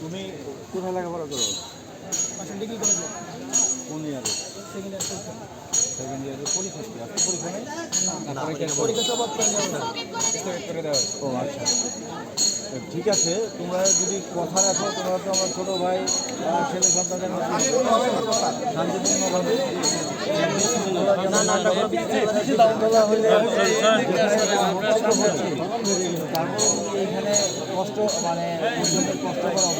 তুমি কোথায় লেখাপড়া করো? ডিগ্রি কলেজে কোন ইয়ারে? সেকেন্ড ইয়ার চলছে। সেকেন্ড ইয়ারে পরীক্ষা কি? আপনি পরীক্ষা নেই? পরীক্ষা সব করে দেওয়া। ও আচ্ছা, ঠিক আছে। তোমরা যদি কথা রাখো, তোমরা তো আমার ছোটো ভাই ছেলে সন্তানের মতো শান্তিপূর্ণভাবে তারপর এইখানে কষ্ট মানে কষ্ট করা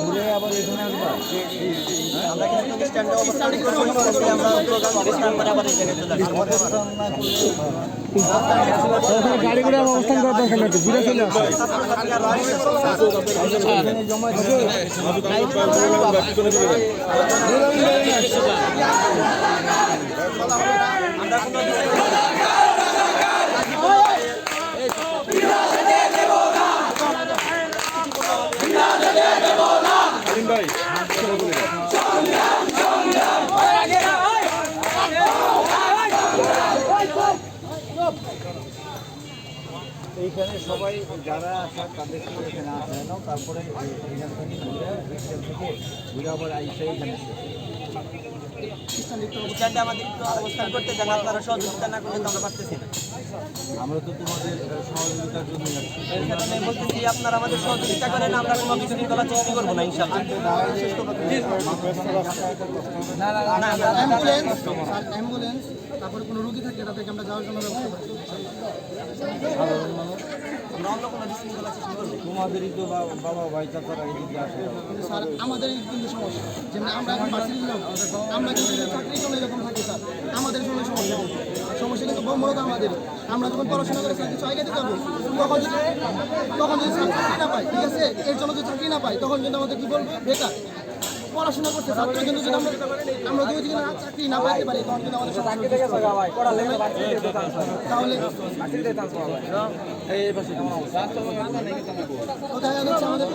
ঘুরে আবার এখানে আসবা। গাড়ি করে অবস্থান করার দরকার নেই, ঘুরে চলে আসো। জমা ভাই এইখানে সবাই যারা আসার তাদেরকে এখানে আসে নাও, তারপরে এখান থেকে ঘুরে আবার আইসা এখানে আমাদের অবস্থান করতে দেন, আপনারা সহযোগিতা না করলে তো আমরা পারতেছি না। আমরা তো তোমাদের সহযোগিতার জন্য এর কারণে বলতেছি আপনারা আমাদের সহযোগিতা করেন, আমরা কোনো বিশৃঙ্খলা সৃষ্টি করবো না ইনশাআল্লাহ। অ্যাম্বুলেন্স তারপরে কোনো রোগী থাকে তাদেরকে আমরা যাওয়ার জন্য ব্যবস্থা করি। আমরা অন্য কোনো বিশৃঙ্খলা সৃষ্টি করবো। তোমাদেরই তো বাবা ভাই চাচারা এদিকে আসে। কিন্তু স্যার আমাদের কিন্তু সমস্যা, যেমন আমরা এখন ভার্সিটির লোক, আমরা কিন্তু চাকরির জন্য এরকম থাকি স্যার, আমাদের জন্য সমস্যা সমস্যা কিন্তু মূলত আমাদের। আমরা যখন পড়াশোনা করে স্যার কিছু আগে দিতে পারবো, তখন যদি স্যার চাকরি না পাই, ঠিক আছে, এর জন্য যদি চাকরি না পাই তখন কিন্তু আমাদের কী বলবো বেকার। পড়াশোনা করতে ছাত্র কিন্তু যদি আমরা দুই দিন চাকরি না পাইতে পারি তখন কিন্তু আমাদের তাহলে কোথায় যাচ্ছে আমাদের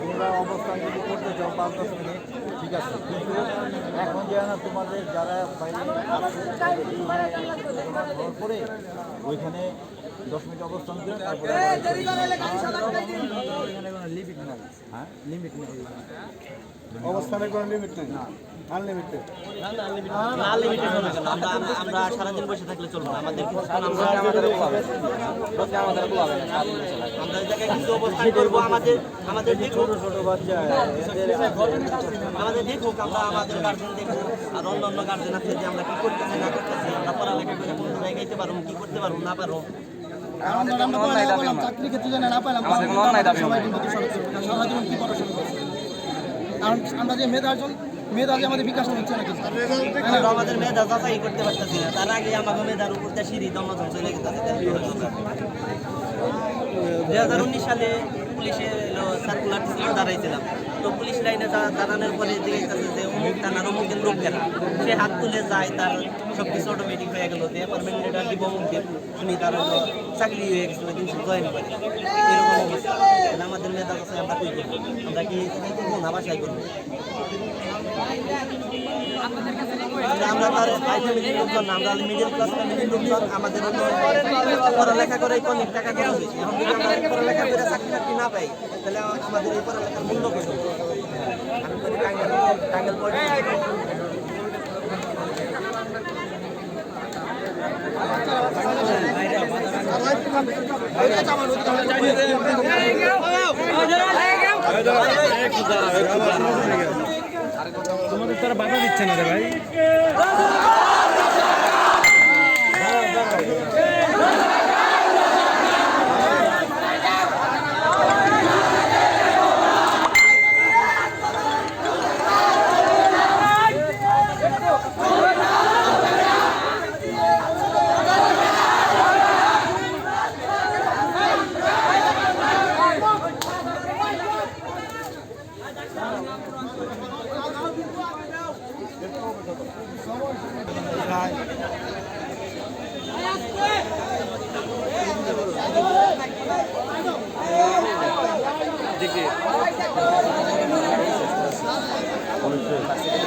তোমরা অবস্থান যদি করতে চাও 5-10 মিনিট, ঠিক আছে, কিন্তু এখন যে না তোমাদের যারা বাইরে করে ওইখানে 10 মিনিট অবস্থান করে তারপরে লিমিট নেই। হ্যাঁ, লিমিট নেই, অবস্থানের কোনো লিমিট নেই, আনলিমিটেড। আমরা সারাদিন বসে থাকলে চলবো না, আমাদের আমরা জায়গায় কিছু অবস্থান করবো, আমাদের দেখুক, ছোটো বাচ্চা আমাদের দেখুক, আমরা আমাদের গার্জেন দেখবো, আর অন্য অন্য গার্জেন আছে যে আমরা কি করতেছি না করতেছি, আমরা পড়ালেখা করে কোন জায়গায় যেতে পারবো, কি করতে পারবো না পারবো। চাকরি ক্ষেত্রে যেন না পাইলাম সবাই কিন্তু সারা জীবন কি পড়াশোনা করছে, কারণ আমরা যে মেধা যে আমাদের বিকাশ হচ্ছে না কিছু, আমাদের মেধা যাচাই করতে পারতেছি না, তার আগে আমাকে মেধার উপর দিয়ে সিঁড়ি দমন চলে গেছে। 2019 সালে পুলিশে সার্কুলার দাঁড়াইছিলাম, তো পুলিশ লাইনে দাঁড়ানোর পরে দেখেছে যে অমুক থানার অমুক দিন লোক কেনা, সে হাত তুলে যায়, তার সব কিছু অটোমেটিক হয়ে গেল, যে অ্যাপার্টমেন্ট লেটার দিব অমুক দিন, শুনি তার চাকরি হয়ে গেছে, ওই দিন সে জয়েন করে। এরকম অবস্থা, আমাদের মেধা যাচাই আমরা কী করবো? আমরা কি করবো না বাসায় করবো? আমরা তার লোকজন, আমরা মিডিল ক্লাস ফ্যামিলির লোকজন, আমাদের পড়ালেখা করে অনেক টাকা খরচ হয়েছে। এখন যদি আমরা পড়ালেখা করে চাকরি টাকরি না পাই, তাহলে আমাদের এই পড়ালেখার মূল্য কত? আমি করি টাঙ্গেল পড়ে তোমাদের তারা বাধা দিচ্ছে না রে ভাই। ভার্সিটিতে